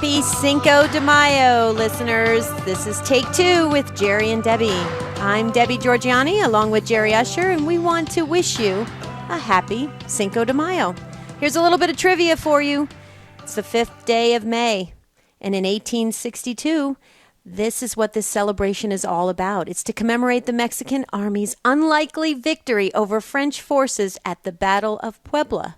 Happy Cinco de Mayo, listeners. This is Take Two with Jerry and Debbie. I'm Debbie Georgiani along with Jerry Usher, and we want to wish you a happy Cinco de Mayo. Here's a little bit of trivia for you. It's the 5th day of May, and in 1862, this is what this celebration is all about. It's to commemorate the Mexican Army's unlikely victory over French forces at the Battle of Puebla.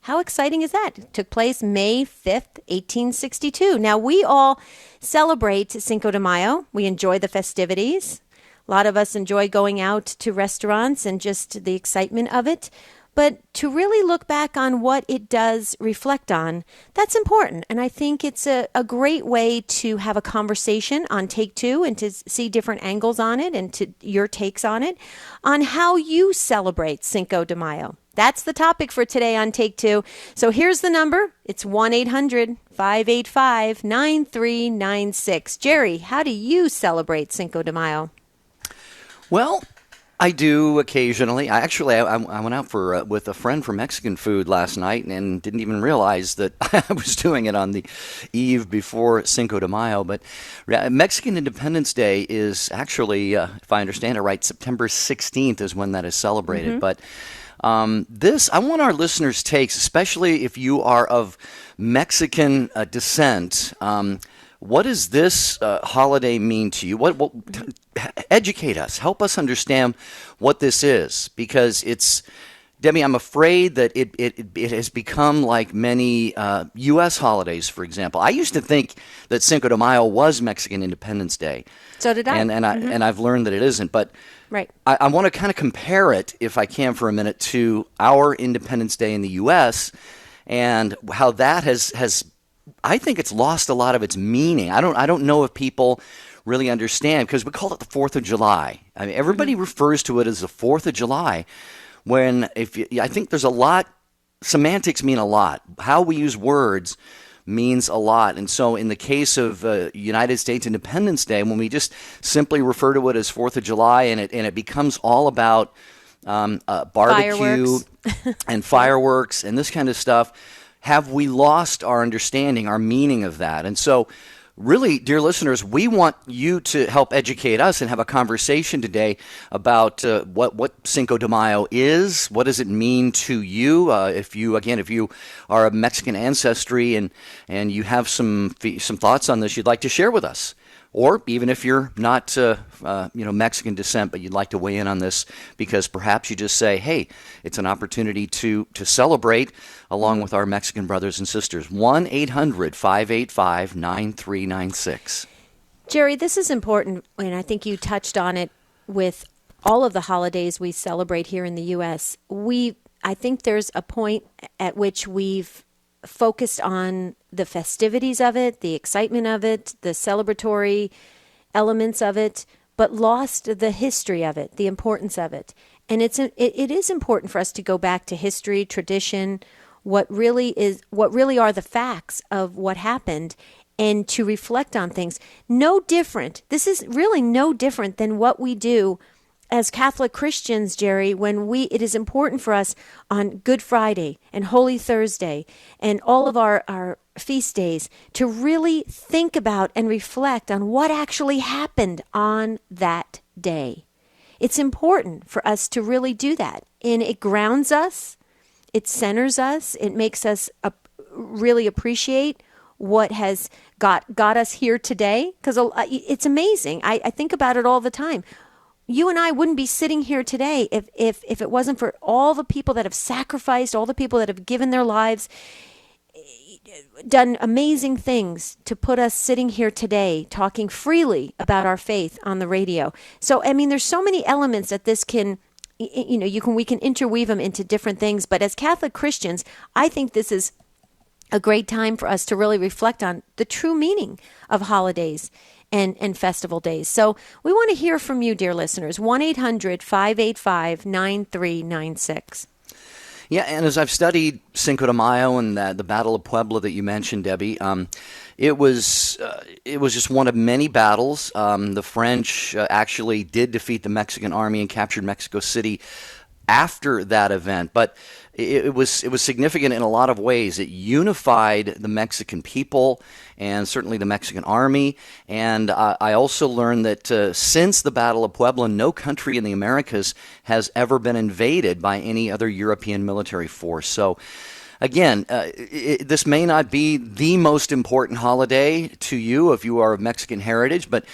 How exciting is that? It took place May 5th, 1862. Now, we all celebrate Cinco de Mayo. We enjoy the festivities. A lot of us enjoy going out to restaurants and just the excitement of it. But to really look back on what it does reflect on, that's important. And I think it's a great way to have a conversation on Take Two and to see different angles on it and to your takes on it, on how you celebrate Cinco de Mayo. That's the topic for today on Take Two. So here's the number. It's 1-800-585-9396. Jerry, how do you celebrate Cinco de Mayo? Well, I do occasionally. I went out for with a friend for Mexican food last night and didn't even realize that I was doing it on the eve before Cinco de Mayo. But Mexican Independence Day is actually, if I understand it right, September 16th is when that is celebrated. Mm-hmm. But I want our listeners' takes, especially if you are of Mexican descent. What does this holiday mean to you? Educate us. Help us understand what this is, because Debbie, I'm afraid that it has become like many U.S. holidays, for example. I used to think that Cinco de Mayo was Mexican Independence Day. So did I. And I've learned that it isn't. But right. I want to kind of compare it, if I can for a minute, to our Independence Day in the U.S. and how that has I think it's lost a lot of its meaning. I don't know if people really understand, because we call it the 4th of July. I mean, everybody refers to it as the 4th of July, when I think there's a lot, semantics mean a lot. How we use words means a lot. And so in the case of United States Independence Day, when we just simply refer to it as 4th of July and it becomes all about barbecue and fireworks and this kind of stuff, have we lost our understanding, our meaning of that? And so really, dear listeners, we want you to help educate us and have a conversation today about what Cinco de Mayo is. What does it mean to you? If you are of Mexican ancestry and you have some thoughts on this you'd like to share with us. Or even if you're not Mexican descent, but you'd like to weigh in on this, because perhaps you just say, hey, it's an opportunity to celebrate along with our Mexican brothers and sisters. 1-800-585-9396. Jerry, this is important, and I think you touched on it with all of the holidays we celebrate here in the U.S. I think there's a point at which we've focused on the festivities of it, the excitement of it, the celebratory elements of it, but lost the history of it, the importance of it. And it is important for us to go back to history, tradition, what really are the facts of what happened, and to reflect on things. No different. This is really no different than what we do as Catholic Christians, Jerry, when it is important for us on Good Friday and Holy Thursday and all of our feast days to really think about and reflect on what actually happened on that day. It's important for us to really do that. And it grounds us, it centers us, it makes us really appreciate what has got us here today. Because it's amazing. I think about it all the time. You and I wouldn't be sitting here today if it wasn't for all the people that have sacrificed, all the people that have given their lives, done amazing things to put us sitting here today talking freely about our faith on the radio. So, I mean, there's so many elements that this can, we can interweave them into different things. But as Catholic Christians, I think this is a great time for us to really reflect on the true meaning of holidays and festival days. So we want to hear from you, dear listeners. 1-800-585-9396. Yeah, and as I've studied Cinco de Mayo and the Battle of Puebla that you mentioned, Debbie, it was just one of many battles. The French actually did defeat the Mexican army and captured Mexico City after that event, but it was significant in a lot of ways. It unified the Mexican people and certainly the Mexican army. And I also learned that since the Battle of Puebla, no country in the Americas has ever been invaded by any other European military force. So again, this may not be the most important holiday to you if you are of Mexican heritage, but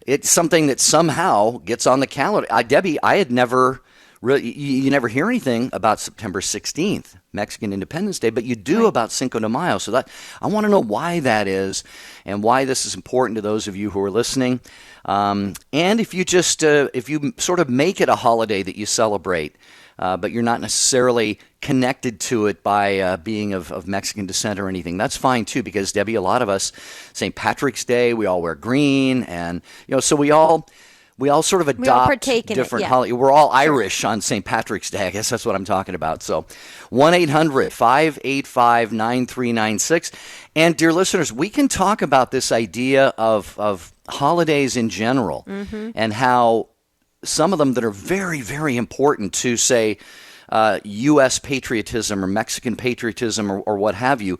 it's something that somehow gets on the calendar. Debbie, I had never really, you never hear anything about September 16th, Mexican Independence Day, but you do Right. about Cinco de Mayo. So that I want to know why that is and why this is important to those of you who are listening. And if you just, if you sort of make it a holiday that you celebrate, but you're not necessarily connected to it by being of Mexican descent or anything, that's fine too, because Debbie, a lot of us, St. Patrick's Day, we all wear green, and so we all sort of adopt partake in it, different yeah. holidays. We're all Irish on St. Patrick's Day. I guess that's what I'm talking about. So 1-800-585-9396. And dear listeners, we can talk about this idea of holidays in general and how some of them that are very, very important to, say, U.S. patriotism or Mexican patriotism or what have you,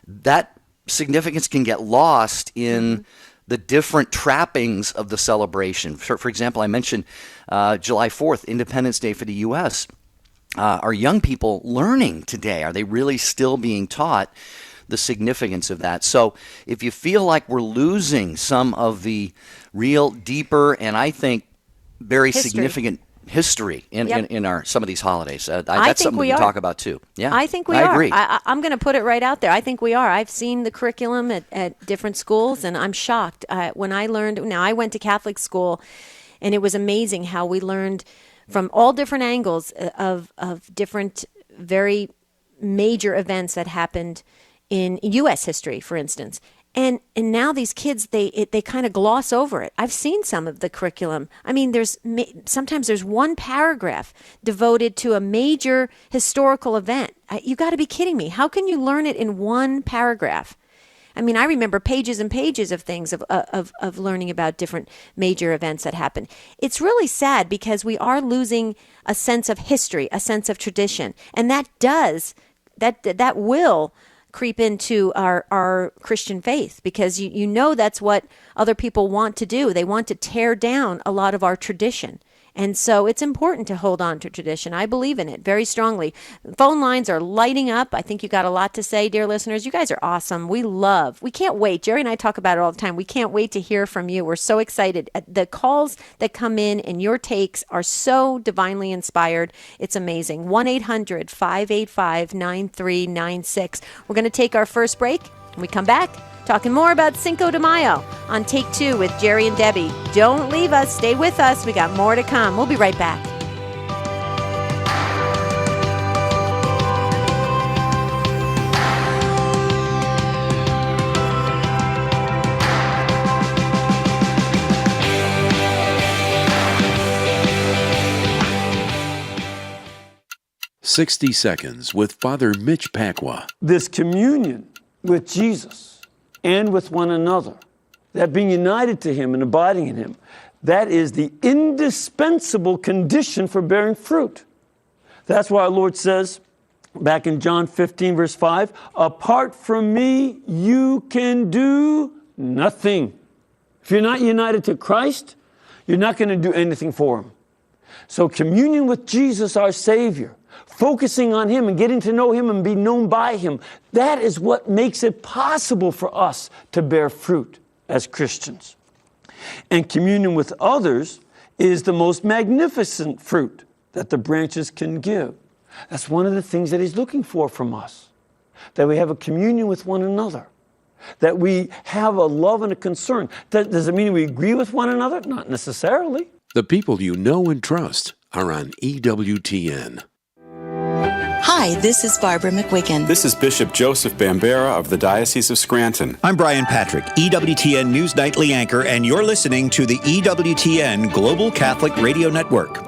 that significance can get lost in the different trappings of the celebration. For example, I mentioned July 4th, Independence Day for the U.S. Are young people learning today? Are they really still being taught the significance of that? So if you feel like we're losing some of the real deeper and I think very significant history in our some of these holidays, that's something we can talk about too. Yeah, I think we I are. agree. I'm going to put it right out there. I think we are. I've seen the curriculum at different schools, and I'm shocked. When I learned, now I went to Catholic school, and it was amazing how we learned from all different angles of different very major events that happened in U.S. history, for instance. And now these kids, they kind of gloss over it. I've seen some of the curriculum. I mean, sometimes there's one paragraph devoted to a major historical event. You got to be kidding me. How can you learn it in one paragraph? I mean, I remember pages and pages of things of learning about different major events that happened. It's really sad because we are losing a sense of history, a sense of tradition, and that will creep into our Christian faith, because you know that's what other people want to do. They want to tear down a lot of our tradition. And so it's important to hold on to tradition. I believe in it very strongly. Phone lines are lighting up. I think you got a lot to say, dear listeners. You guys are awesome. We can't wait. Jerry and I talk about it all the time. We can't wait to hear from you. We're so excited. The calls that come in and your takes are so divinely inspired. It's amazing. 1-800-585-9396. We're going to take our first break. When we come back, talking more about Cinco de Mayo on Take Two with Jerry and Debbie. Don't leave us. Stay with us. We got more to come. We'll be right back. "60 Seconds" with Father Mitch Pacwa. This communion with Jesus and with one another, that being united to him and abiding in him, that is the indispensable condition for bearing fruit. That's why our Lord says back in John 15, verse 5, apart from me, you can do nothing. If you're not united to Christ, you're not going to do anything for him. So communion with Jesus, our Savior, focusing on him and getting to know him and be known by him, that is what makes it possible for us to bear fruit as Christians. And communion with others is the most magnificent fruit that the branches can give. That's one of the things that he's looking for from us, that we have a communion with one another, that we have a love and a concern. Does it mean we agree with one another? Not necessarily. The people you know and trust are on EWTN. Hi, this is Barbara McWiggin. This is Bishop Joseph Bambera of the Diocese of Scranton. I'm Brian Patrick, EWTN News Nightly Anchor, and you're listening to the EWTN Global Catholic Radio Network.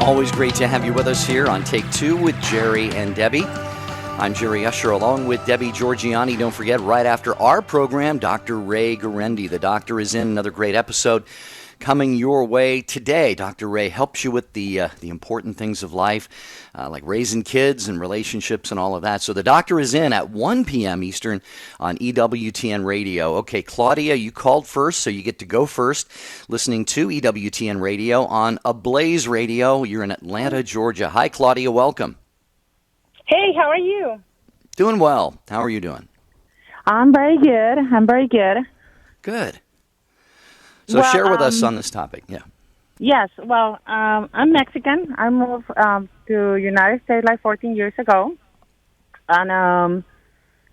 Always great to have you with us here on Take Two with Jerry and Debbie. I'm Jerry Usher along with Debbie Georgiani. Don't forget, right after our program, Dr. Ray Garendi. The doctor is in, another great episode coming your way today. Dr. Ray helps you with the important things of life, like raising kids and relationships and all of that. So the doctor is in at 1 p.m. Eastern on EWTN Radio. Okay, Claudia, you called first, so you get to go first. Listening to EWTN Radio on Ablaze Radio. You're in Atlanta, Georgia. Hi, Claudia. Welcome. Hey, how are you? Doing well. How are you doing? I'm very good. Good. So share with us on this topic. Yeah. Yes. Well, I'm Mexican. I moved to United States like 14 years ago, and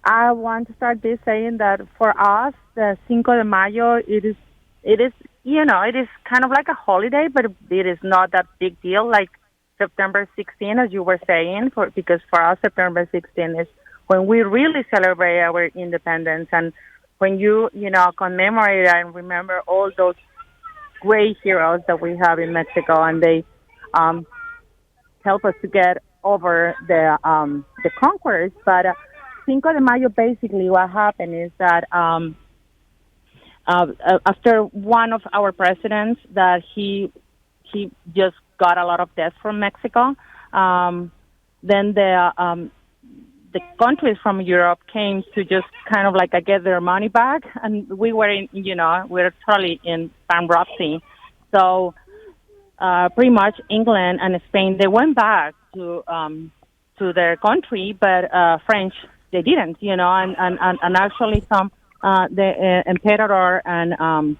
I want to start this saying that for us, the Cinco de Mayo, it is it is kind of like a holiday, but it is not that big deal like September 16, as you were saying, because for us, September 16 is when we really celebrate our independence, and when you commemorate and remember all those great heroes that we have in Mexico, and they help us to get over the conquest. But Cinco de Mayo, basically, what happened is that after one of our presidents, that he just got a lot of death from Mexico. Then the countries from Europe came to just kind of like get their money back, and we were we're totally in bankruptcy. So pretty much England and Spain, they went back to their country, but French they didn't, and actually some the emperor and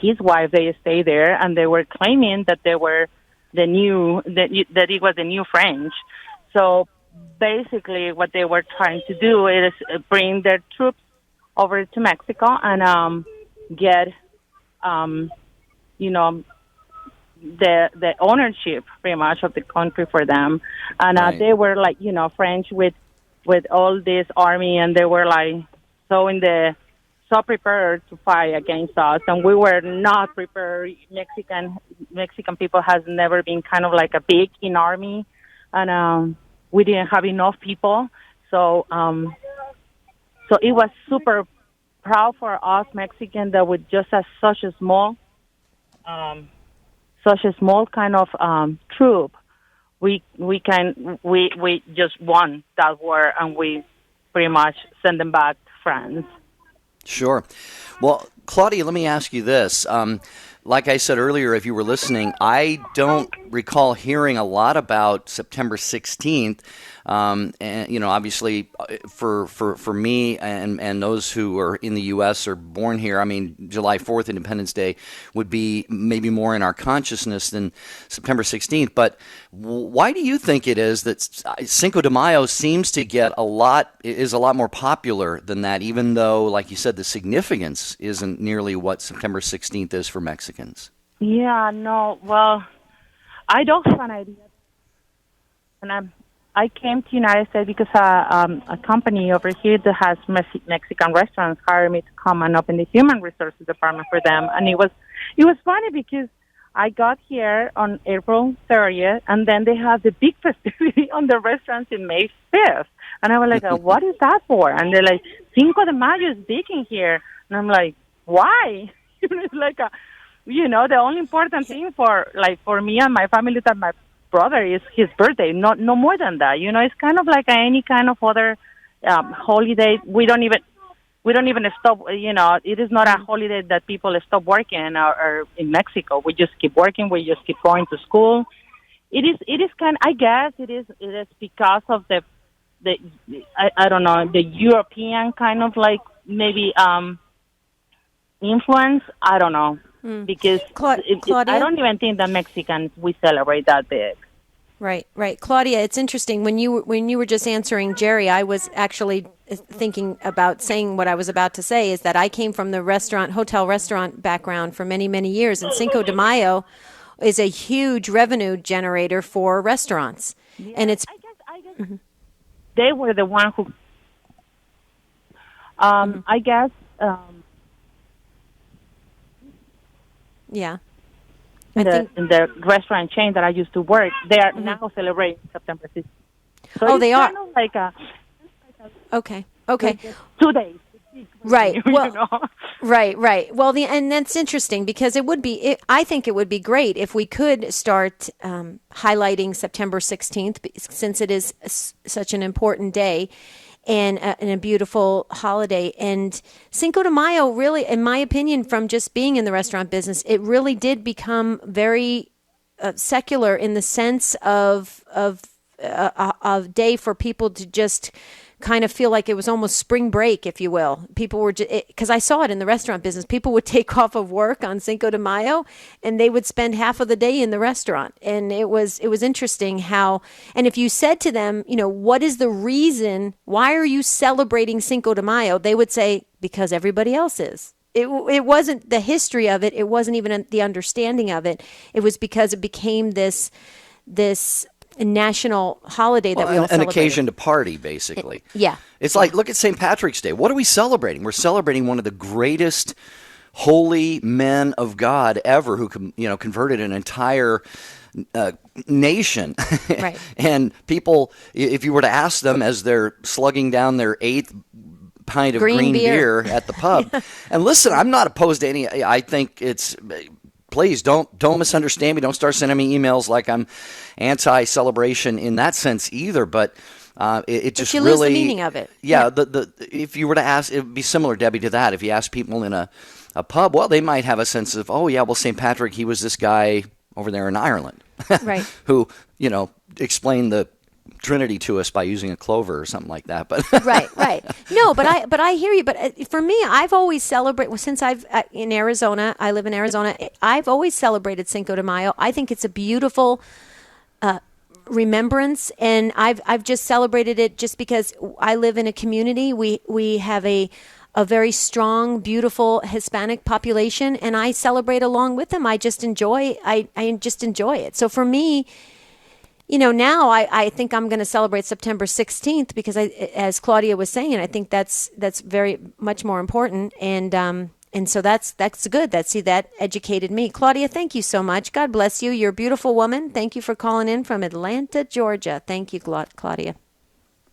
his wife, they stayed there, and they were claiming that they were that it was the new French. So basically what they were trying to do is bring their troops over to Mexico and get the ownership pretty much of the country for them. And Right. They were like French with all this army, and they were like so prepared to fight against us, and we were not prepared. Mexican people has never been kind of like a big in army, and we didn't have enough people. So it was super proud for us Mexicans that with just such a small kind of troop, we just won that war, and we pretty much send them back to France. Sure. Well, Claudia, let me ask you this. Like I said earlier, if you were listening, I don't recall hearing a lot about September 16th. And obviously, for me and those who are in the U.S. or born here, I mean, July 4th, Independence Day, would be maybe more in our consciousness than September 16th. But why do you think it is that Cinco de Mayo seems to is a lot more popular than that, even though, like you said, the significance isn't nearly what September 16th is for Mexicans? Yeah, no, well, I don't have an idea. And I came to the United States because a company over here that has Mexican restaurants hired me to come and open the human resources department for them. And it was funny because I got here on April 30th, and then they have the big festivity on the restaurants in May 5th. And I was like, what is that for? And they're like, Cinco de Mayo is big in here. And I'm like, why? It's like the only important thing for me and my family that my brother is his birthday, no more than that. It's kind of like any kind of other holiday. We don't even stop. It is not a holiday that people stop working or in Mexico. We just keep working. We just keep going to school. It is kind. I guess it is because of the I don't know, the European kind of like maybe influence. I don't know. Because Claudia? I don't even think that Mexicans, we celebrate that big. Right. Claudia, it's interesting. When you were just answering Jerry, I was actually thinking about saying what I was about to say, is that I came from the hotel restaurant background for many, many years, and Cinco de Mayo is a huge revenue generator for restaurants. Yeah, and it's I guess they were the one who I guess yeah. I think. in the restaurant chain that I used to work, they are now celebrating September 16th. So Oh, it's they are. kind of like Okay. like 2 days. Right. Well, You know? right. Well, and that's interesting because it would be. I think it would be great if we could start highlighting September 16th, since it is such an important day and a beautiful holiday. And Cinco de Mayo, really, in my opinion, from just being in the restaurant business, it really did become very secular in the sense of a day for people to just kind of feel like it was almost spring break, if you will. People were, because I saw it in the restaurant business, people would take off of work on Cinco de Mayo and they would spend half of the day in the restaurant. And it was interesting how, and if you said to them, what is the reason, why are you celebrating Cinco de Mayo? They would say, because everybody else is. It wasn't the history of it. It wasn't even the understanding of it. It was because it became this national holiday that we all an celebrate. occasion to party, basically. Yeah. It's like, look at St. Patrick's Day. What are we celebrating? We're celebrating one of the greatest holy men of God ever, who converted an entire nation. Right. And people, if you were to ask them as they're slugging down their 8th pint of green beer at the pub, and listen, I'm not opposed to any. I think it's. Please don't misunderstand me. Don't start sending me emails like I'm anti-celebration in that sense either. But it just you really lose the meaning of it. Yeah. If you were to ask, it would be similar, Debbie, to that. If you ask people in a pub, well, they might have a sense of, oh yeah, well, St. Patrick, he was this guy over there in Ireland, Right. who explained the Trinity to us by using a clover or something like that. But right. No, but I hear you. But for me, I've always celebrated, since I've in Arizona. I live in Arizona. I've always celebrated Cinco de Mayo. I think it's a beautiful remembrance, and I've just celebrated it just because I live in a community. We have a very strong, beautiful Hispanic population, and I celebrate along with them. I just enjoy it. So for me, now I think I'm going to celebrate September 16th because, as Claudia was saying, I think that's very much more important. And so that's good. That educated me. Claudia, thank you so much. God bless you. You're a beautiful woman. Thank you for calling in from Atlanta, Georgia. Thank you, Claudia.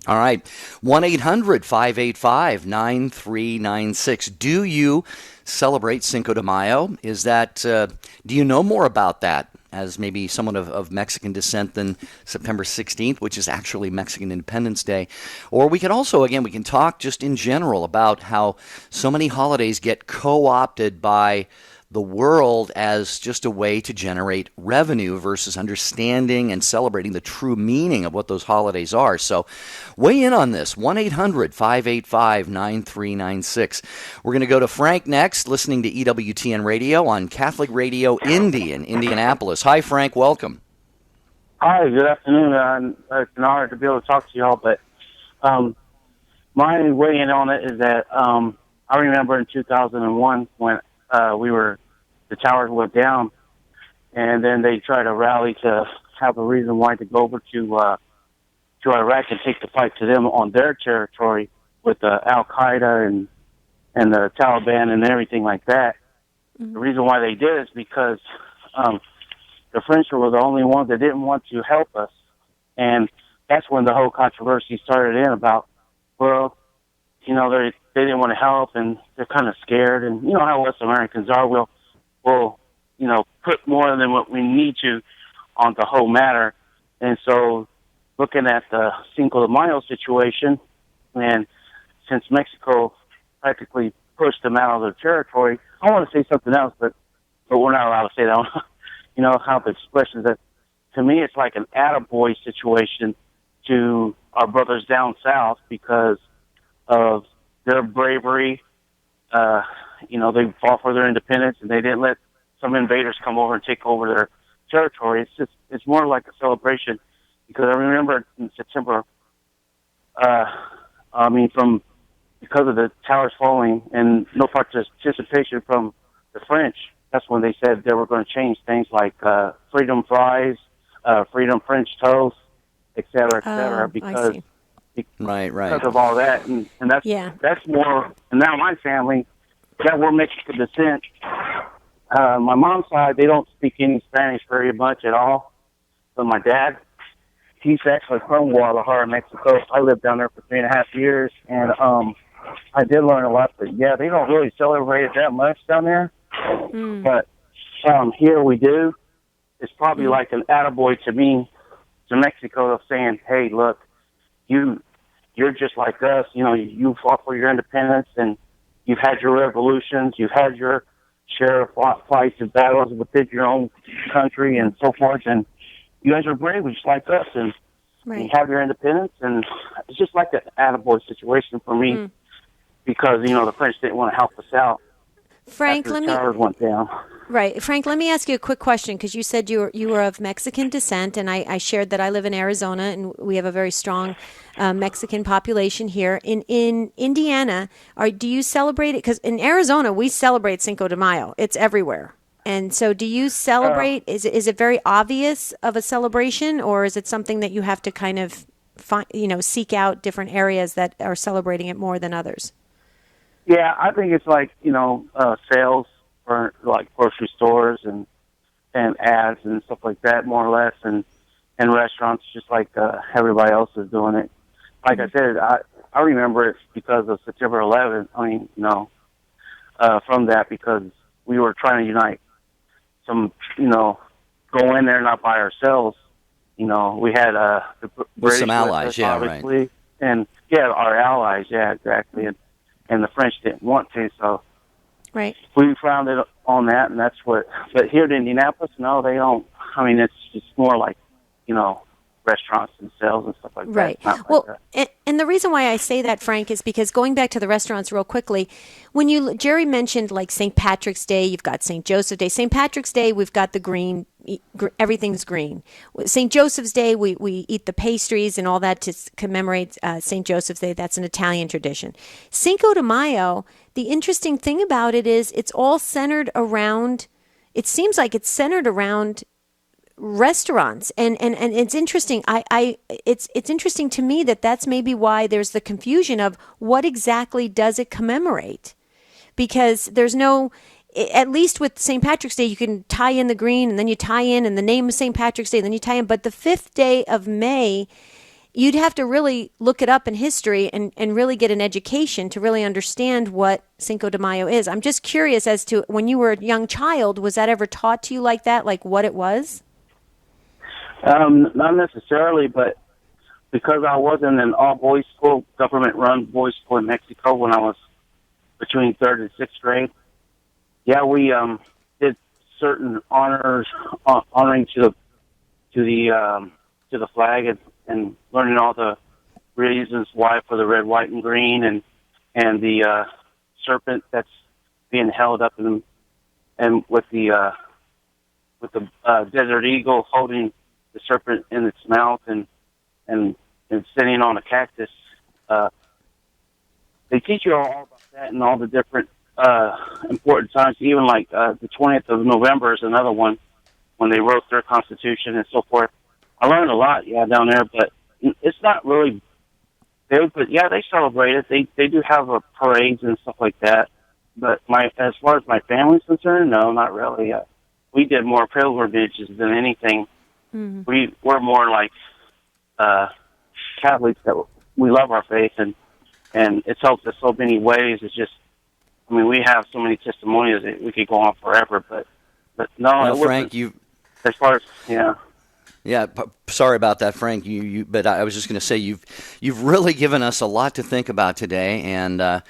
all right, 1-800-585-9396. Do you celebrate Cinco de Mayo? Is that? Do you know more about that? As maybe someone of Mexican descent than September 16th, which is actually Mexican Independence Day. Or we can also, again, we can talk just in general about how so many holidays get co-opted by the world as just a way to generate revenue versus understanding and celebrating the true meaning of what those holidays are. So weigh in on this, 1-800-585-9396. We're going to go to Frank next, listening to EWTN Radio on Catholic Radio Indy in Indianapolis. Hi, Frank. Welcome. Hi, good afternoon. It's an honor to be able to talk to you all, but my way in on it is that I remember in 2001 when the towers went down, and then they tried to rally to have a reason why to go over to Iraq and take the fight to them on their territory with Al Qaeda and the Taliban and everything like that. Mm-hmm. The reason why they did is because the French were the only ones that didn't want to help us, and that's when the whole controversy started in about, well, they didn't want to help, and they're kind of scared, and you know how us Americans are. We'll put more than what we need to on the whole matter. And so looking at the Cinco de Mayo situation, and since Mexico practically pushed them out of their territory, I want to say something else, but we're not allowed to say that. How the expression that, to me, it's like an attaboy situation to our brothers down south because of their bravery. They fought for their independence, and they didn't let some invaders come over and take over their territory. It's more like a celebration, because I remember in September, because of the towers falling and no participation from the French, that's when they said they were going to change things like freedom fries, freedom French toast, et cetera, because because of all that, and that's more. And now my family, that we're Mexican descent, My mom's side, they don't speak any Spanish very much at all. But my dad, he's actually from Guadalajara, Mexico. I lived down there for 3.5 years, and I did learn a lot. But yeah, they don't really celebrate it that much down there. But here we do. It's probably like an attaboy to me, to Mexico, of saying, "Hey, look, you're just like us. You know, you fought for your independence, and you've had your revolutions, you've had your share of fights and battles within your own country and so forth, and you guys are brave, just like us, and you have your independence." And it's just like an attaboy situation for me, because, you know, the French didn't want to help us out. Frank, after the towers went down. Right. Frank, let me ask you a quick question, because you said you were of Mexican descent, and I shared that I live in Arizona, and we have a very strong Mexican population here. In Indiana, do you celebrate it? Because in Arizona, we celebrate Cinco de Mayo. It's everywhere. And so do you celebrate? Is it very obvious of a celebration, or is it something that you have to kind of seek out different areas that are celebrating it more than others? Yeah, I think it's like, sales for like grocery stores and ads and stuff like that, more or less, and restaurants, just like everybody else is doing it. Like I said, I remember it because of September 11th. I mean, from that, because we were trying to unite some, go in there not by ourselves. We had the British some allies, yeah, obviously, right. And our allies, yeah, exactly, and the French didn't want to, so right. We found it on that, and that's what. But here in Indianapolis, no, they don't. I mean, it's just more like, restaurants and sales and stuff like right. that. Right. Well, like and the reason why I say that, Frank, is because going back to the restaurants real quickly, Jerry mentioned like St. Patrick's Day, you've got St. Joseph's Day. St. Patrick's Day, we've got the green, everything's green. St. Joseph's Day, we eat the pastries and all that to commemorate St. Joseph's Day. That's an Italian tradition. Cinco de Mayo, the interesting thing about it is it's all centered around, it seems like it's centered around restaurants, and it's interesting. It's interesting to me that's maybe why there's the confusion of what exactly does it commemorate, because there's no, at least with St. Patrick's Day, you can tie in the green, and then you tie in the name of St. Patrick's Day, and then you tie in. But the 5th day of May, you'd have to really look it up in history and really get an education to really understand what Cinco de Mayo is. I'm just curious as to, when you were a young child, was that ever taught to you like that, like what it was? Not necessarily, but because I was in an all-boys school, government-run boys school in Mexico when I was between 3rd and 6th grade, yeah, we did certain honors, honoring to the flag, and learning all the reasons why for the red, white, and green, and the serpent that's being held up and with the desert eagle holding the serpent in its mouth and sitting on a cactus. They teach you all about that and all the different important times. Even like the 20th of November is another one, when they wrote their Constitution and so forth. I learned a lot, down there, but it's not really big. But they celebrate it. They do have parades and stuff like that. But as far as my family's concerned, no, not really. We did more pilgrimages than anything. Mm-hmm. We're more like Catholics, that we love our faith, and it's helped us so many ways. It's just, I mean, we have so many testimonies that we could go on forever, but no. Well, Frank, as far as Yeah, sorry about that, Frank. But I was just going to say you've really given us a lot to think about today, and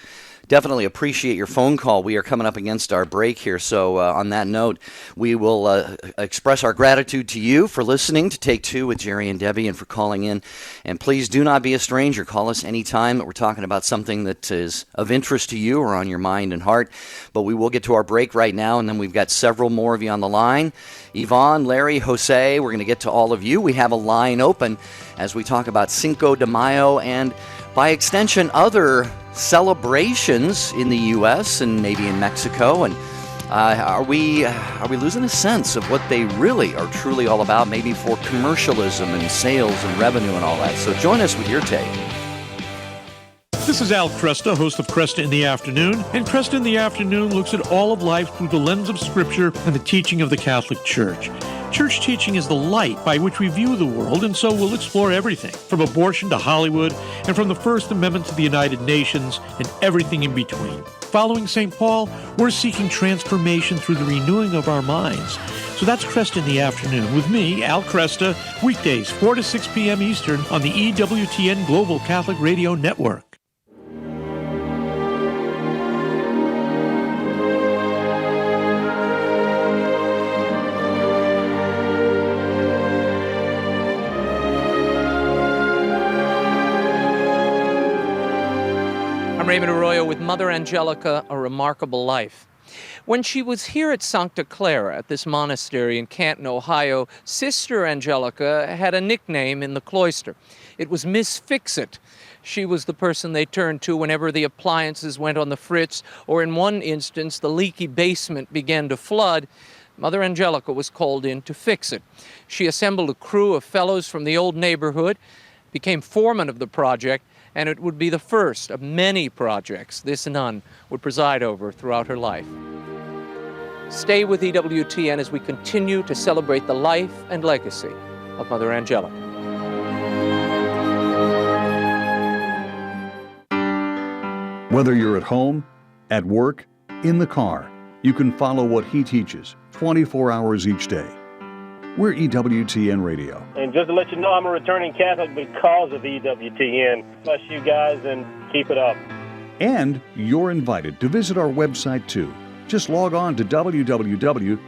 definitely appreciate your phone call. We are coming up against our break here, so on that note, we will express our gratitude to you for listening to Take Two with Jerry and Debbie, and for calling in. And please do not be a stranger. Call us anytime that we're talking about something that is of interest to you or on your mind and heart. But we will get to our break right now, and then we've got several more of you on the line. Yvonne, Larry, Jose, we're going to get to all of you. We have a line open as we talk about Cinco de Mayo and, by extension, other celebrations in the U.S. and maybe in Mexico. And are we losing a sense of what they really are truly all about, maybe for commercialism and sales and revenue and all that? So join us with your take. This is Al Cresta, host of Cresta in the Afternoon, and Cresta in the Afternoon looks at all of life through the lens of Scripture and the teaching of the Catholic Church. Church teaching is the light by which we view the world, and so we'll explore everything, from abortion to Hollywood, and from the First Amendment to the United Nations, and everything in between. Following St. Paul, we're seeking transformation through the renewing of our minds. So that's Cresta in the Afternoon with me, Al Cresta, weekdays 4 to 6 p.m. Eastern on the EWTN Global Catholic Radio Network. I'm Raymond Arroyo with Mother Angelica, A Remarkable Life. When she was here at Sancta Clara, at this monastery in Canton, Ohio, Sister Angelica had a nickname in the cloister. It was Miss Fix-It. She was the person they turned to whenever the appliances went on the fritz, or in one instance, the leaky basement began to flood. Mother Angelica was called in to fix it. She assembled a crew of fellows from the old neighborhood, became foreman of the project, and it would be the first of many projects this nun would preside over throughout her life. Stay with EWTN as we continue to celebrate the life and legacy of Mother Angelica. Whether you're at home, at work, in the car, you can follow what he teaches 24 hours each day. We're EWTN Radio. And just to let you know, I'm a returning Catholic because of EWTN. Bless you guys and keep it up. And you're invited to visit our website too. Just log on to www.ewtn.com.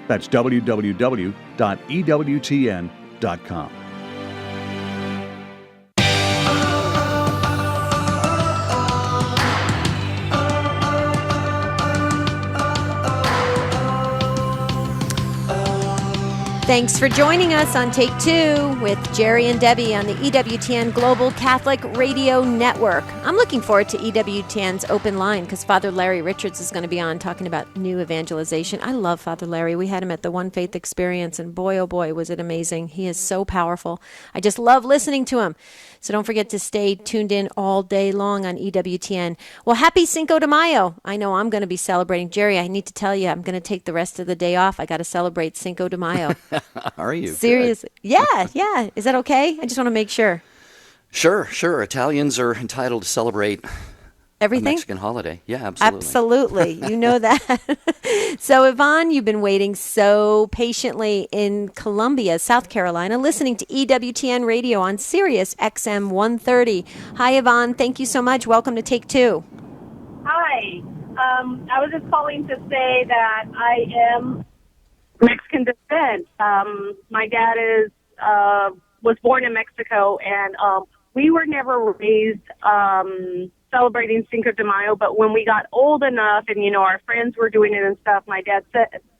That's www.ewtn.com. Thanks for joining us on Take Two with Jerry and Debbie on the EWTN Global Catholic Radio Network. I'm looking forward to EWTN's open line because Father Larry Richards is going to be on talking about new evangelization. I love Father Larry. We had him at the One Faith Experience, and boy, oh boy, was it amazing. He is so powerful. I just love listening to him. So don't forget to stay tuned in all day long on EWTN. Well, happy Cinco de Mayo. I know I'm going to be celebrating. Jerry, I need to tell you, I'm going to take the rest of the day off. I got to celebrate Cinco de Mayo. Are you? Seriously? Yeah. Is that okay? I just want to make sure. Sure. Italians are entitled to celebrate everything. A Mexican holiday. Yeah, absolutely. Absolutely. You know that. So, Yvonne, you've been waiting so patiently in Columbia, South Carolina, listening to EWTN Radio on Sirius XM 130. Hi, Yvonne. Thank you so much. Welcome to Take Two. Hi. I was just calling to say that I am Mexican descent. My dad was born in Mexico, and we were never raised celebrating Cinco de Mayo. But when we got old enough, and our friends were doing it and stuff, my dad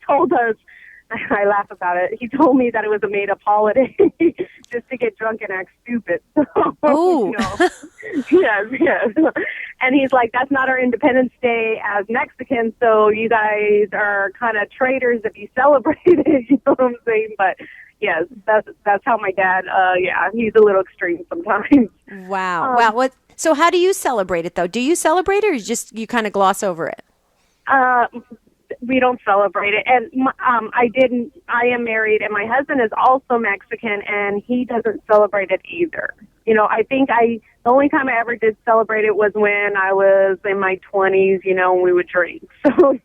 told us. I laugh about it. He told me that it was a made-up holiday just to get drunk and act stupid. Oh, yes. And he's like, "That's not our Independence Day as Mexicans, so you guys are kind of traitors if you celebrate it." You know what I'm saying? But yes, that's how my dad. He's a little extreme sometimes. Wow. What? So how do you celebrate it though? Do you celebrate it, or you kind of gloss over it? We don't celebrate it, and I am married, and my husband is also Mexican, and he doesn't celebrate it either. I think the only time I ever did celebrate it was when I was in my 20s, and we would drink. So,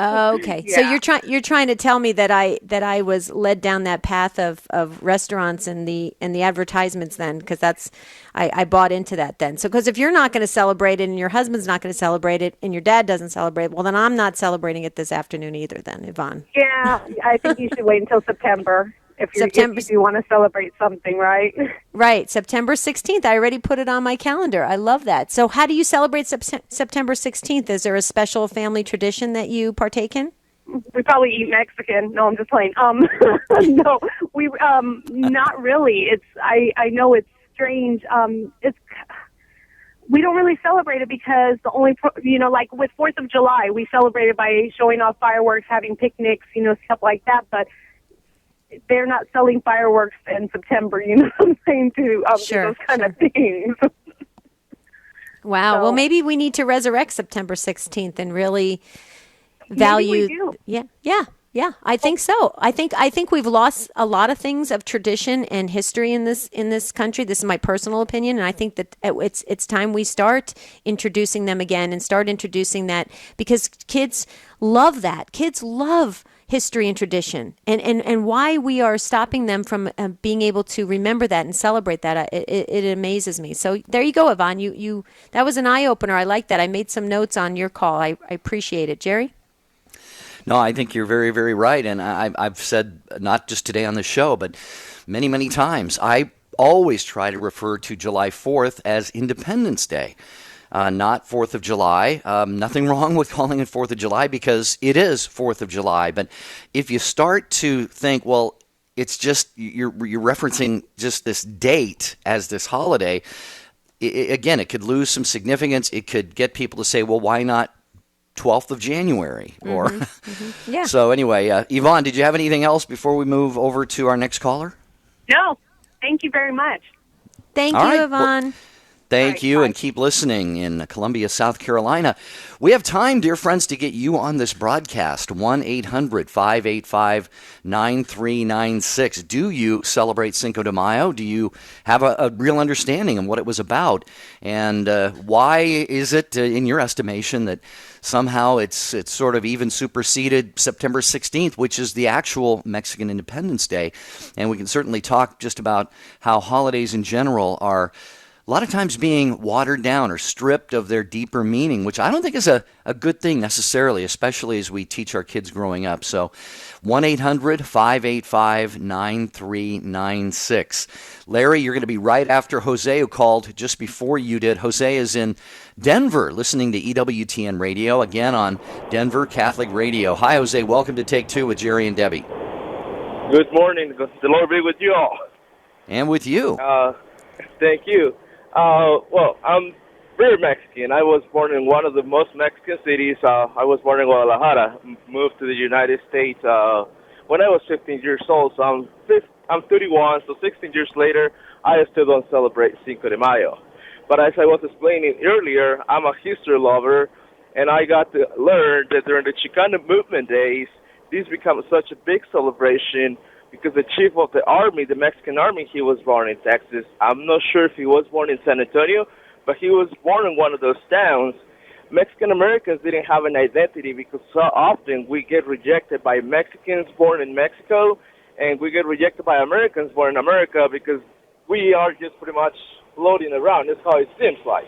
Okay. Yeah. So you're trying to tell me that I was led down that path of restaurants and the advertisements then, because I bought into that then. So because if you're not going to celebrate it and your husband's not going to celebrate it and your dad doesn't celebrate it, well then I'm not celebrating it this afternoon either then, Yvonne. Yeah, I think you should wait until September. If you want to celebrate something, right? Right. September 16th. I already put it on my calendar. I love that. So how do you celebrate September 16th? Is there a special family tradition that you partake in? We probably eat Mexican. No, I'm just playing. No, we not really. I know it's strange. We don't really celebrate it because the only, like with 4th of July, we celebrate it by showing off fireworks, having picnics, stuff like that. But they're not selling fireworks in September, you know what I'm saying, to do those kind of things. Wow. So- Well, maybe we need to resurrect September 16th and really value. Maybe we do. Yeah. I think so. I think we've lost a lot of things of tradition and history in this country. This is my personal opinion, and I think that it's time we start introducing them again and start introducing that, because kids love that. Kids love history and tradition, and why we are stopping them from being able to remember that and celebrate that, it amazes me. So there you go, Yvonne. You that was an eye opener. I like that. I made some notes on your call. I appreciate it, Jerry. No, I think you're very, very right. And I've said, not just today on the show, but many, many times, I always try to refer to July 4th as Independence Day, not 4th of July. Nothing wrong with calling it 4th of July, because it is 4th of July. But if you start to think, well, it's just, you're referencing just this date as this holiday, again, it could lose some significance. It could get people to say, well, why not 12th of January? Or Yeah. So anyway, Yvonne, did you have anything else before we move over to our next caller? No, thank you very much. Thank All you, right. Yvonne. Thank you, and keep listening in Columbia, South Carolina. We have time, dear friends, to get you on this broadcast. 1-800-585-9396. Do you celebrate Cinco de Mayo? Do you have a real understanding of what it was about? And why is it, in your estimation, that somehow it's sort of even superseded September 16th, which is the actual Mexican Independence Day? And we can certainly talk just about how holidays in general are a lot of times being watered down or stripped of their deeper meaning, which I don't think is a good thing necessarily, especially as we teach our kids growing up. So 1-800-585-9396. Larry, you're going to be right after Jose, who called just before you did. Jose is in Denver, listening to EWTN Radio, again on Denver Catholic Radio. Hi, Jose. Welcome to Take Two with Jerry and Debbie. Good morning. The Lord be with you all. And with you. Thank you. Well, I'm very Mexican. I was born in one of the most Mexican cities. I was born in Guadalajara, moved to the United States when I was 15 years old. So I'm 31, so 16 years later, I still don't celebrate Cinco de Mayo. But as I was explaining earlier, I'm a history lover, and I got to learn that during the Chicano movement days, these become such a big celebration because the chief of the army, the Mexican army, he was born in Texas. I'm not sure if he was born in San Antonio, but he was born in one of those towns. Mexican Americans didn't have an identity because so often we get rejected by Mexicans born in Mexico, and we get rejected by Americans born in America because we are just pretty much floating around. That's how it seems like.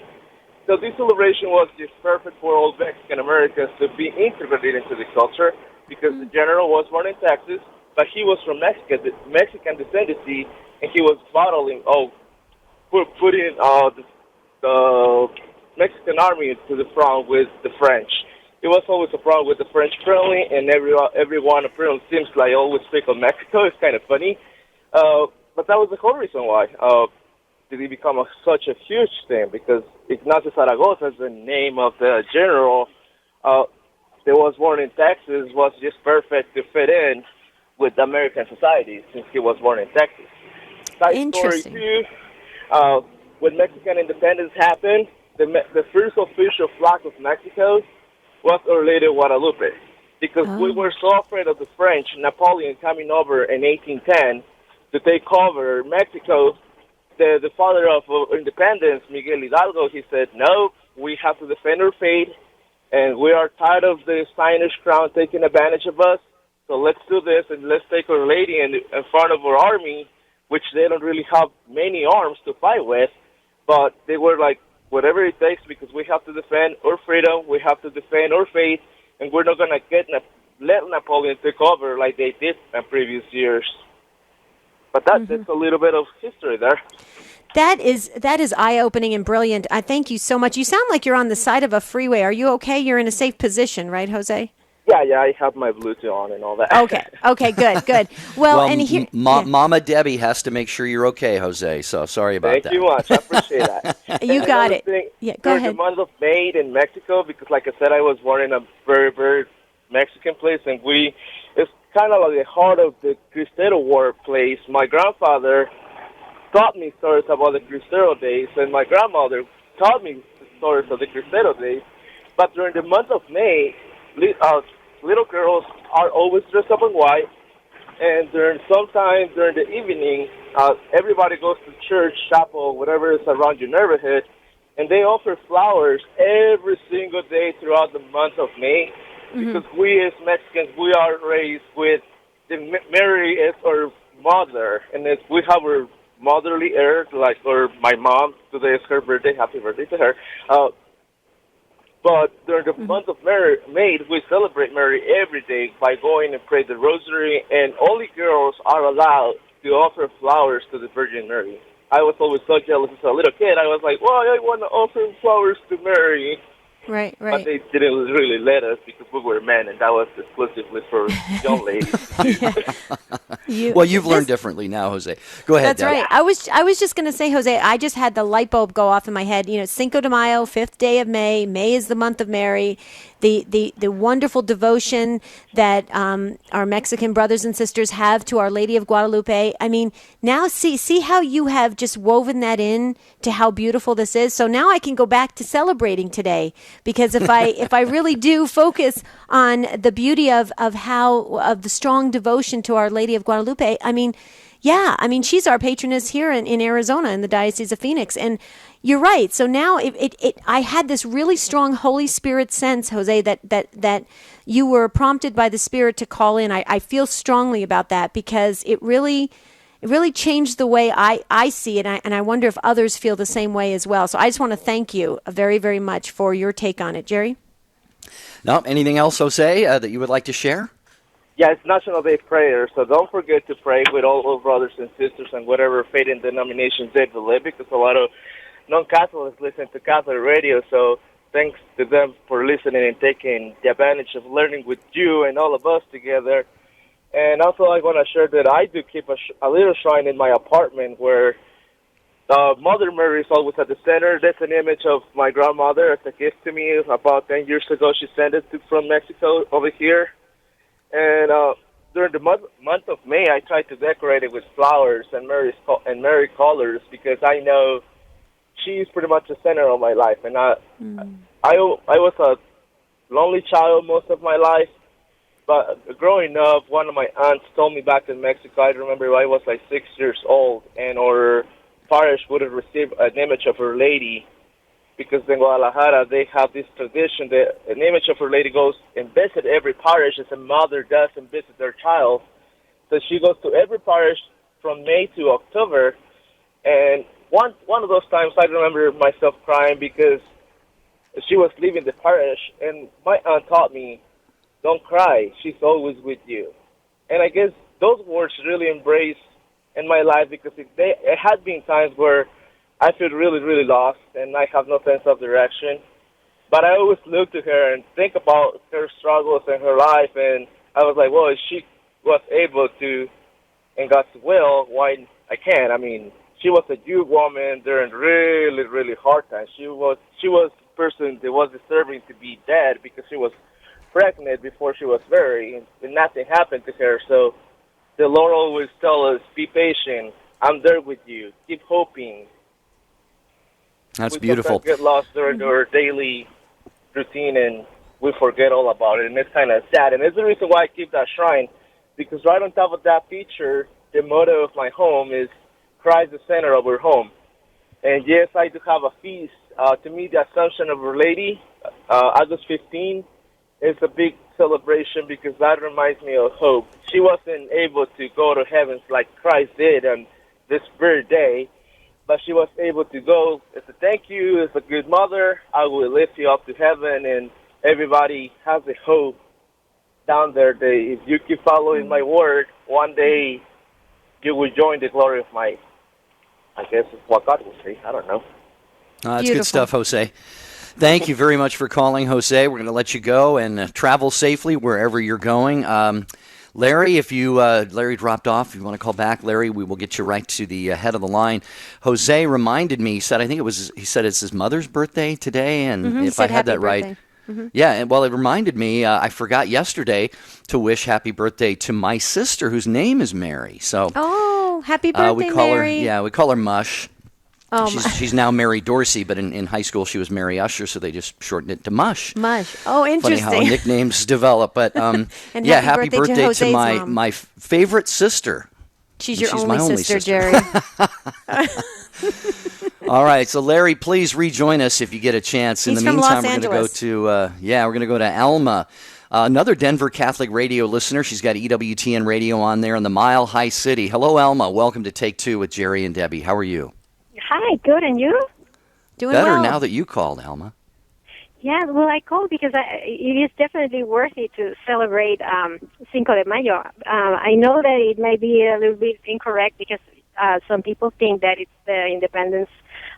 So this celebration was just perfect for all Mexican Americans to be integrated into the culture because the general was born in Texas, but he was from Mexican descendancy, and he was putting the Mexican army to the front with the French. It was always a problem with the French friendly, and everyone apparently seems like always pick on Mexico. It's kind of funny. But that was the whole reason why did it become such a huge thing, because Ignacio Zaragoza, the name of the general that was born in Texas, was just perfect to fit in with American society since he was born in Texas. Side story too, when Mexican independence happened, the first official flag of Mexico was Our Lady of Guadalupe, because we were so afraid of the French, Napoleon coming over in 1810 to take over Mexico. The father of independence, Miguel Hidalgo, he said, no, we have to defend our faith, and we are tired of the Spanish crown taking advantage of us. So let's do this, and let's take Our Lady in front of our army, which they don't really have many arms to fight with, but they were like, whatever it takes, because we have to defend our freedom, we have to defend our faith, and we're not going to let Napoleon take over like they did in previous years. But that's a little bit of history there. That is eye-opening and brilliant. I thank you so much. You sound like you're on the side of a freeway. Are you okay? You're in a safe position, right, Jose? Yeah, I have my Bluetooth on and all that. Okay, good. Well, and here, Mama Debbie has to make sure you're okay, Jose. So sorry about that. Thank you much. I appreciate that. You got it. Yeah, go ahead. The month of May in Mexico, because like I said, I was born in a very, very Mexican place, and it's kind of like the heart of the Cristero War place. My grandfather taught me stories about the Cristero days, and my grandmother taught me stories of the Cristero days. But during the month of May, little girls are always dressed up in white, and sometime during the evening, everybody goes to church, chapel, whatever is around your neighborhood, and they offer flowers every single day throughout the month of May. Because we as Mexicans, we are raised with Mary is our mother, and we have her motherly air, or my mom. Today is her birthday. Happy birthday to her. But during the month of May, we celebrate Mary every day by going and pray the rosary, and only girls are allowed to offer flowers to the Virgin Mary. I was always so jealous as a little kid. I was like, well, I want to offer flowers to Mary. Right. But they didn't really let us because we were men, and that was exclusively for young ladies. Well, you've learned differently now, Jose. Go ahead. That's right. I was just going to say, Jose, I just had the light bulb go off in my head. Cinco de Mayo, 5th day of May. May is the month of Mary. The wonderful devotion that our Mexican brothers and sisters have to Our Lady of Guadalupe. I mean, now see how you have just woven that in to how beautiful this is. So now I can go back to celebrating today, because if I really do focus on the beauty of the strong devotion to Our Lady of Guadalupe, I mean, she's our patroness here in Arizona, in the Diocese of Phoenix. And you're right. So now I had this really strong Holy Spirit sense, Jose, that you were prompted by the Spirit to call in. I feel strongly about that, because it really changed the way I see it. And I wonder if others feel the same way as well. So I just want to thank you very, very much for your take on it. Jerry? No, anything else, Jose, that you would like to share? Yeah, it's National Day prayer, so don't forget to pray with all those brothers and sisters and whatever faith and denominations they believe, because a lot of non-Catholics listen to Catholic radio, so thanks to them for listening and taking the advantage of learning with you and all of us together. And also I want to share that I do keep a little shrine in my apartment where Mother Mary is always at the center. That's an image of my grandmother as a gift to me. About 10 years ago, she sent it from Mexico over here. And during the month of May, I try to decorate it with flowers and Mary colors, because I know she's pretty much the center of my life. And I was a lonely child most of my life, but growing up, one of my aunts told me back in Mexico, I remember I was like 6 years old, and our parish would have received an image of Her Lady, because in Guadalajara they have this tradition that an image of Her Lady goes and visits every parish as a mother does and visits their child. So she goes to every parish from May to October, and one of those times I remember myself crying because she was leaving the parish, and my aunt taught me, don't cry, she's always with you. And I guess those words really embraced in my life, because it had been times where I feel really, really lost, and I have no sense of direction. But I always look to her and think about her struggles in her life, and I was like, well, if she was able to, in God's will, why I can't? I mean, she was a Jew woman during really, really hard times. She was a person that was deserving to be dead because she was pregnant before she was married, and nothing happened to her. So the Lord always tells us, be patient, I'm there with you, keep hoping. That's beautiful. We sometimes get lost during our daily routine, and we forget all about it, and it's kind of sad. And it's the reason why I keep that shrine, because right on top of that picture, the motto of my home is Christ the center of our home. And yes, I do have a feast. To me, the Assumption of Our Lady, August 15, is a big celebration, because that reminds me of hope. She wasn't able to go to heaven like Christ did on this very day, but she was able to go as a thank you, as a good mother. I will lift you up to heaven, and everybody has a hope down there that if you keep following my word, one day you will join the glory of my, I guess it's what God will say. I don't know. That's good stuff, Jose. Thank you very much for calling, Jose. We're going to let you go and travel safely wherever you're going. Larry, if you Larry dropped off, if you want to call back, Larry, we will get you right to the head of the line. Jose reminded me, he said it's his mother's birthday today, and if I had that right, Yeah, and well, it reminded me, I forgot yesterday to wish happy birthday to my sister, whose name is Mary. So, Oh, happy birthday, we call Mary. her, we call her Mush. Oh, she's now Mary Dorsey, but in high school she was Mary Usher, so they just shortened it to Mush. Mush. Oh, interesting. Funny how nicknames develop. But and happy birthday to Jose's my mom. my favorite sister. She's your my only sister, Jerry. All right, so Larry, please rejoin us if you get a chance. In He's the from meantime, Los we're going Angeles. to go to we're going to go to Alma, another Denver Catholic radio listener. She's got EWTN radio on there in the Mile High City. Hello, Alma. Welcome to Take Two with Jerry and Debbie. How are you? Hi, good, and you? Doing Better well. now that you called, Alma. Yeah, well, I called because it is definitely worthy to celebrate Cinco de Mayo. I know that it may be a little bit incorrect because some people think that it's the independence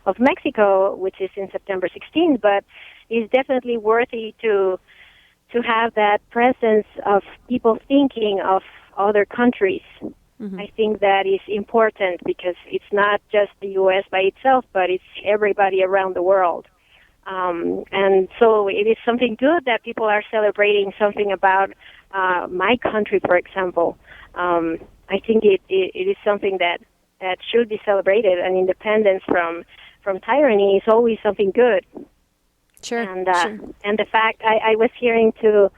of Mexico, which is in September 16th, but it's definitely worthy to have that presence of people thinking of other countries. Mm-hmm. I think that is important because it's not just the U.S. by itself, but it's everybody around the world. And so it is something good that people are celebrating something about my country, for example. I think it is something that should be celebrated, and independence from tyranny is always something good. Sure. And and the fact I was hearing to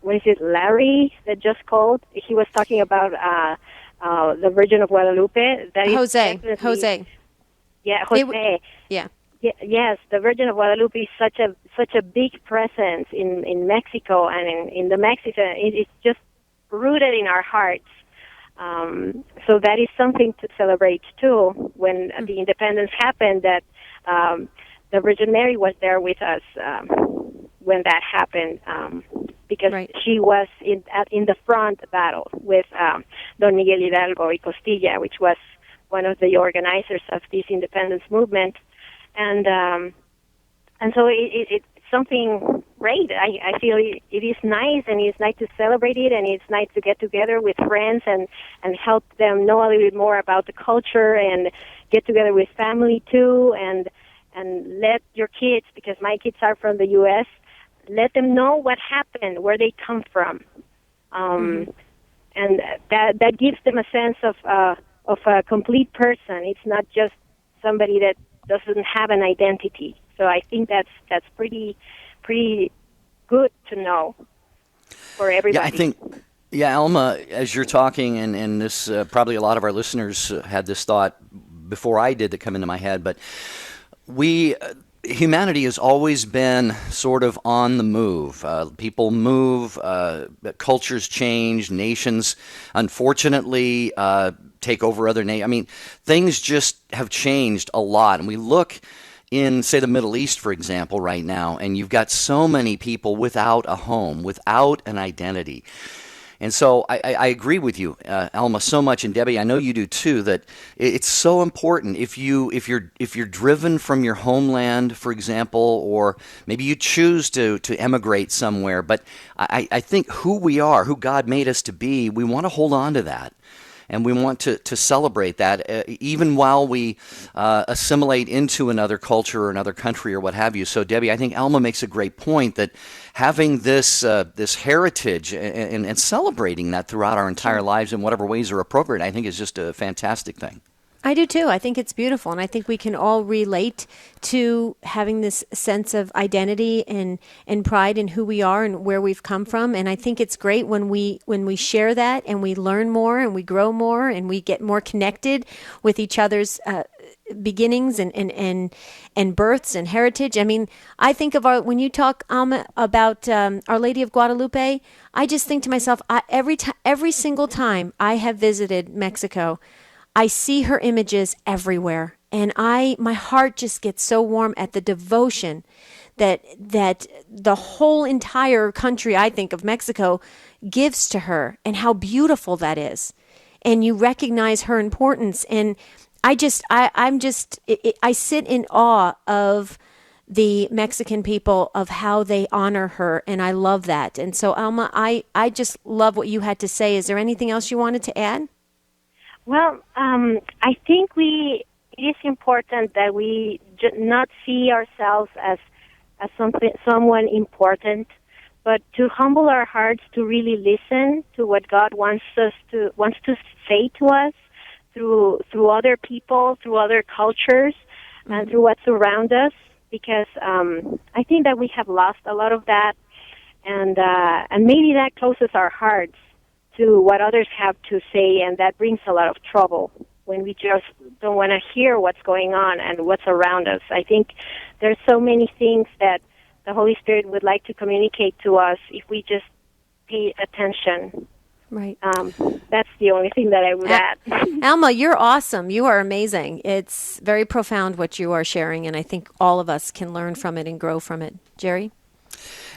what is it, Larry that just called? He was talking about the Virgin of Guadalupe. That is Jose. Yeah, Jose. Yeah. Yes, the Virgin of Guadalupe is such a big presence in Mexico and in the Mexican. It's just rooted in our hearts. So that is something to celebrate too. When the independence happened, that the Virgin Mary was there with us when that happened, because she was in the front battle with Don Miguel Hidalgo y Costilla, which was one of the organizers of this independence movement. And so it's something great. I feel it is nice, and it's nice to celebrate it, and it's nice to get together with friends and help them know a little bit more about the culture, and get together with family too, and let your kids, because my kids are from the U.S., let them know what happened, where they come from, and that gives them a sense of a complete person. It's not just somebody that doesn't have an identity. So I think that's pretty good to know for everybody. Yeah, I think, Alma, as you're talking, and this probably a lot of our listeners had this thought before I did that come into my head, but humanity has always been sort of on the move. People move, cultures change, nations, unfortunately, take over other nations. I mean, things just have changed a lot. And we look in, say, the Middle East, for example, right now, and you've got so many people without a home, without an identity. And so I agree with you, Alma, so much, and Debbie, I know you do too, that it's so important if you're driven from your homeland, for example, or maybe you choose to emigrate somewhere. But I think who we are, who God made us to be, we want to hold on to that. And we want to celebrate that even while we assimilate into another culture or another country or what have you. So, Debbie, I think Alma makes a great point that having this heritage and celebrating that throughout our entire lives in whatever ways are appropriate, I think is just a fantastic thing. I do too. I think it's beautiful, and I think we can all relate to having this sense of identity and pride in who we are and where we've come from. And I think it's great when we share that, and we learn more, and we grow more, and we get more connected with each other's beginnings and births and heritage. I mean, I think of when you talk about Our Lady of Guadalupe, I just think to myself, every single time I have visited Mexico, I see her images everywhere, and my heart just gets so warm at the devotion that the whole entire country, I think, of Mexico gives to her, and how beautiful that is. And you recognize her importance, and I sit in awe of the Mexican people, of how they honor her, and I love that. And so, Alma, I just love what you had to say. Is there anything else you wanted to add? Well, I think it is important that we not see ourselves as as someone important, but to humble our hearts to really listen to what God wants to say to us through other people, through other cultures, and through what's around us. Because I think that we have lost a lot of that, and maybe that closes our hearts to what others have to say, and that brings a lot of trouble when we just don't want to hear what's going on and what's around us. I think there's so many things that the Holy Spirit would like to communicate to us if we just pay attention. Right. That's the only thing that I would add. Alma, you're awesome. You are amazing. It's very profound what you are sharing, and I think all of us can learn from it and grow from it. Jerry?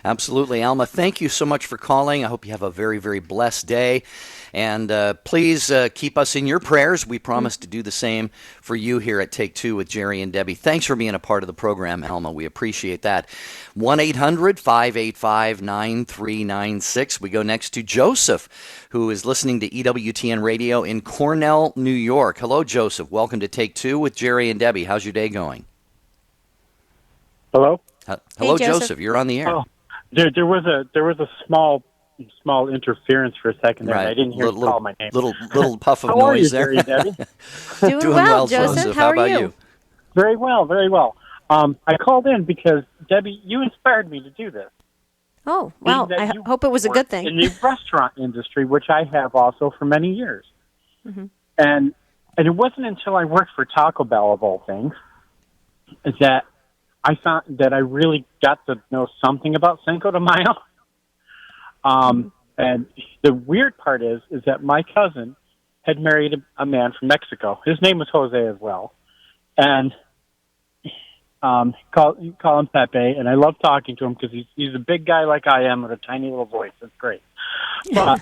Absolutely. Alma, thank you so much for calling. I hope you have a very, very blessed day. And please keep us in your prayers. We promise to do the same for you here at Take Two with Jerry and Debbie. Thanks for being a part of the program, Alma. We appreciate that. 1-800-585-9396. We go next to Joseph, who is listening to EWTN Radio in Cornell, New York. Hello, Joseph. Welcome to Take Two with Jerry and Debbie. How's your day going? Hello? Hello, Hey, Joseph. You're on the air. Oh, there was a small interference for a second there. Right. And I didn't hear you call my name. Little puff of How are noise you, there. Jerry, Debbie? Doing well, Joseph. How about are you? Very well, very well. I called in because, Debbie, you inspired me to do this. Oh, well, I hope it was a good thing. In the restaurant industry, which I have also for many years. Mm-hmm. And it wasn't until I worked for Taco Bell, of all things, that I found that I really got to know something about Cinco de Mayo. And the weird part is that my cousin had married a man from Mexico. His name was Jose as well. And you call him Pepe, and I love talking to him because he's a big guy like I am with a tiny little voice. It's great. But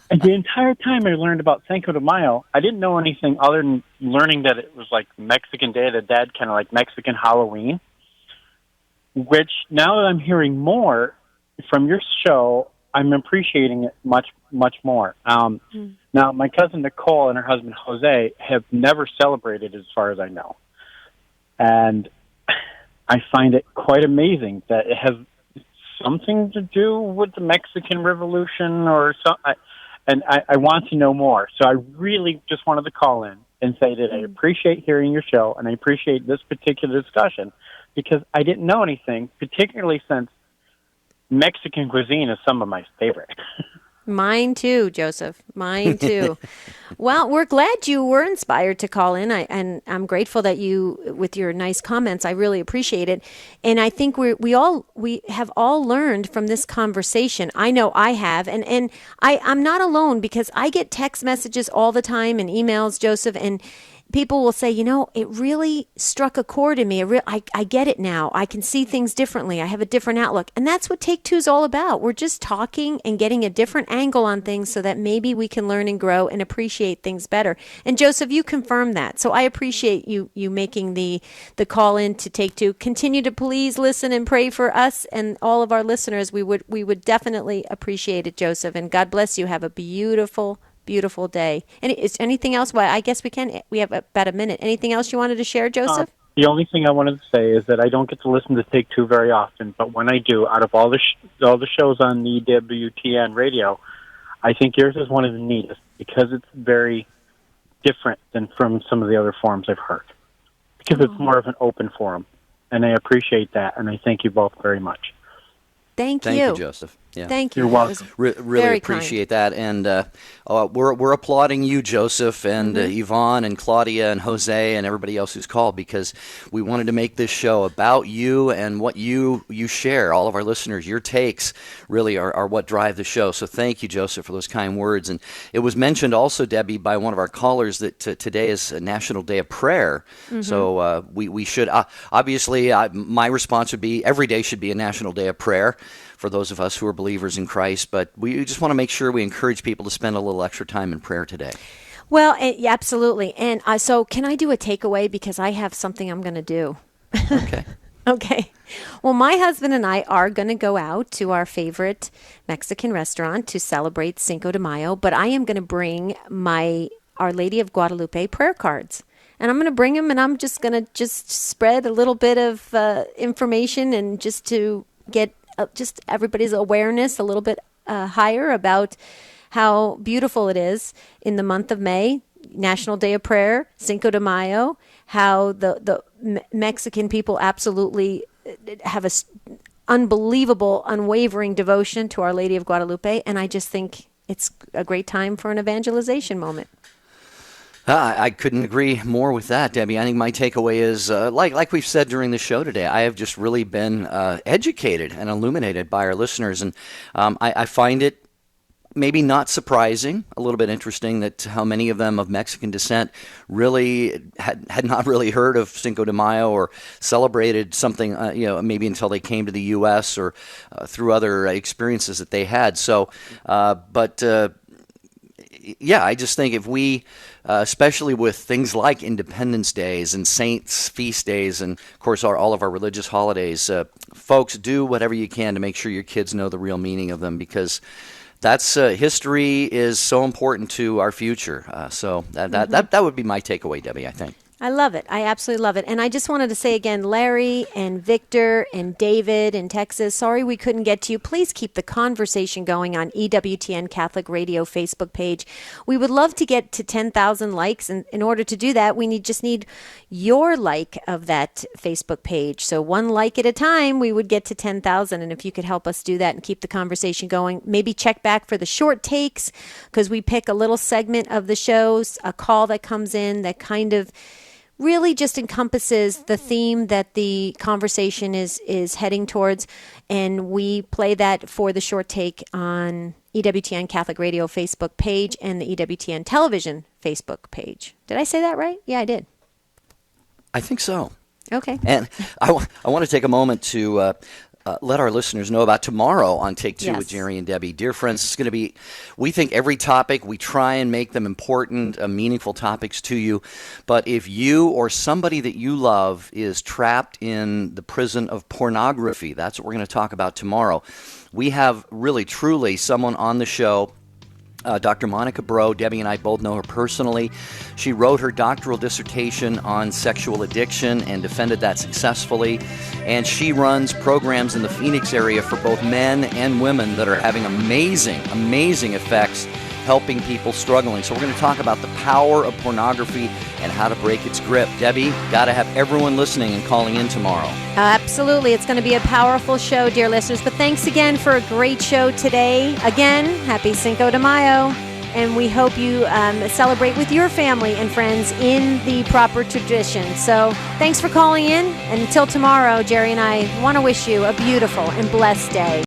and the entire time I learned about Cinco de Mayo, I didn't know anything other than learning that it was like Mexican Day of the Dead, kind of like Mexican Halloween, which now that I'm hearing more from your show, I'm appreciating it much, much more. Now, my cousin Nicole and her husband Jose have never celebrated, as far as I know. And I find it quite amazing that it has something to do with the Mexican Revolution or something. And I want to know more. So I really just wanted to call in and say that I appreciate hearing your show and I appreciate this particular discussion because I didn't know anything, particularly since Mexican cuisine is some of my favorite. Mine too, Joseph. Mine too. Well, we're glad you were inspired to call in, and I'm grateful that you, with your nice comments, I really appreciate it. And I think we have all learned from this conversation. I know I have, and I'm not alone because I get text messages all the time and emails, Joseph, and people will say, it really struck a chord in me. I get it now. I can see things differently. I have a different outlook. And that's what Take Two is all about. We're just talking and getting a different angle on things so that maybe we can learn and grow and appreciate things better. And Joseph, you confirmed that. So I appreciate you making the call in to Take Two. Continue to please listen and pray for us and all of our listeners. We would definitely appreciate it, Joseph. And God bless you. Have a beautiful day. Is anything else? Well, I guess we have about a minute. Anything else you wanted to share, Joseph? The only thing I wanted to say is that I don't get to listen to Take Two very often, but when I do, out of all the shows on the EWTN radio, I think yours is one of the neatest because it's very different than from some of the other forums I've heard. Because it's more of an open forum, and I appreciate that, and I thank you both very much. Thank you. Thank you, Joseph. Yeah. Thank you. You're welcome. Really appreciate that. And we're applauding you, Joseph, and Yvonne, and Claudia, and Jose, and everybody else who's called because we wanted to make this show about you and what you share. All of our listeners, your takes really are what drive the show. So thank you, Joseph, for those kind words. And it was mentioned also, Debbie, by one of our callers that today is a National Day of Prayer. Mm-hmm. So we should, obviously, my response would be every day should be a National Day of Prayer for those of us who are believers in Christ, but we just want to make sure we encourage people to spend a little extra time in prayer today. Well, yeah, absolutely. And so can I do a takeaway because I have something I'm going to do? Okay. Okay. Well, my husband and I are going to go out to our favorite Mexican restaurant to celebrate Cinco de Mayo, but I am going to bring my Our Lady of Guadalupe prayer cards. and I'm going to bring them, and I'm just going to spread a little bit of information, and just to get just everybody's awareness a little bit higher about how beautiful it is in the month of May, National Day of Prayer, Cinco de Mayo, how the Mexican people absolutely have a unbelievable, unwavering devotion to Our Lady of Guadalupe, and I just think it's a great time for an evangelization moment. I couldn't agree more with that, Debbie. I think my takeaway is, like we've said during the show today, I have just really been educated and illuminated by our listeners, and I find it maybe not surprising, a little bit interesting that how many of them of Mexican descent really had not really heard of Cinco de Mayo or celebrated something, maybe until they came to the U.S. or through other experiences that they had. So, yeah, I just think if we, especially with things like Independence Days and Saints' feast days and, of course, all of our religious holidays, folks, do whatever you can to make sure your kids know the real meaning of them, because that's history is so important to our future. So that would be my takeaway, Debbie, I think. I love it. I absolutely love it. And I just wanted to say again, Larry and Victor and David in Texas, sorry we couldn't get to you. Please keep the conversation going on EWTN Catholic Radio Facebook page. We would love to get to 10,000 likes. And in order to do that, we just need your like of that Facebook page. So one like at a time, we would get to 10,000. And if you could help us do that and keep the conversation going, maybe check back for the short takes, because we pick a little segment of the shows, a call that comes in that kind of really just encompasses the theme that the conversation is heading towards, and we play that for the short take on EWTN Catholic Radio Facebook page and the EWTN Television Facebook page. Did I say that right? Yeah, I did. I think so. Okay. And I want to take a moment to let our listeners know about tomorrow on Take Two with Jerry and Debbie. Dear friends, it's going to be, we think every topic, we try and make them important, meaningful topics to you. But if you or somebody that you love is trapped in the prison of pornography, that's what we're going to talk about tomorrow. We have really, truly someone on the show, Dr. Monica Bro. Debbie and I both know her personally. She wrote her doctoral dissertation on sexual addiction and defended that successfully. And she runs programs in the Phoenix area for both men and women that are having amazing, amazing effects helping people struggling. So we're going to talk about the power of pornography and how to break its grip. Debbie, got to have everyone listening and calling in tomorrow. Absolutely. It's going to be a powerful show, dear listeners. But thanks again for a great show today. Again, happy Cinco de Mayo. And we hope you celebrate with your family and friends in the proper tradition. So thanks for calling in. And until tomorrow, Jerry and I want to wish you a beautiful and blessed day.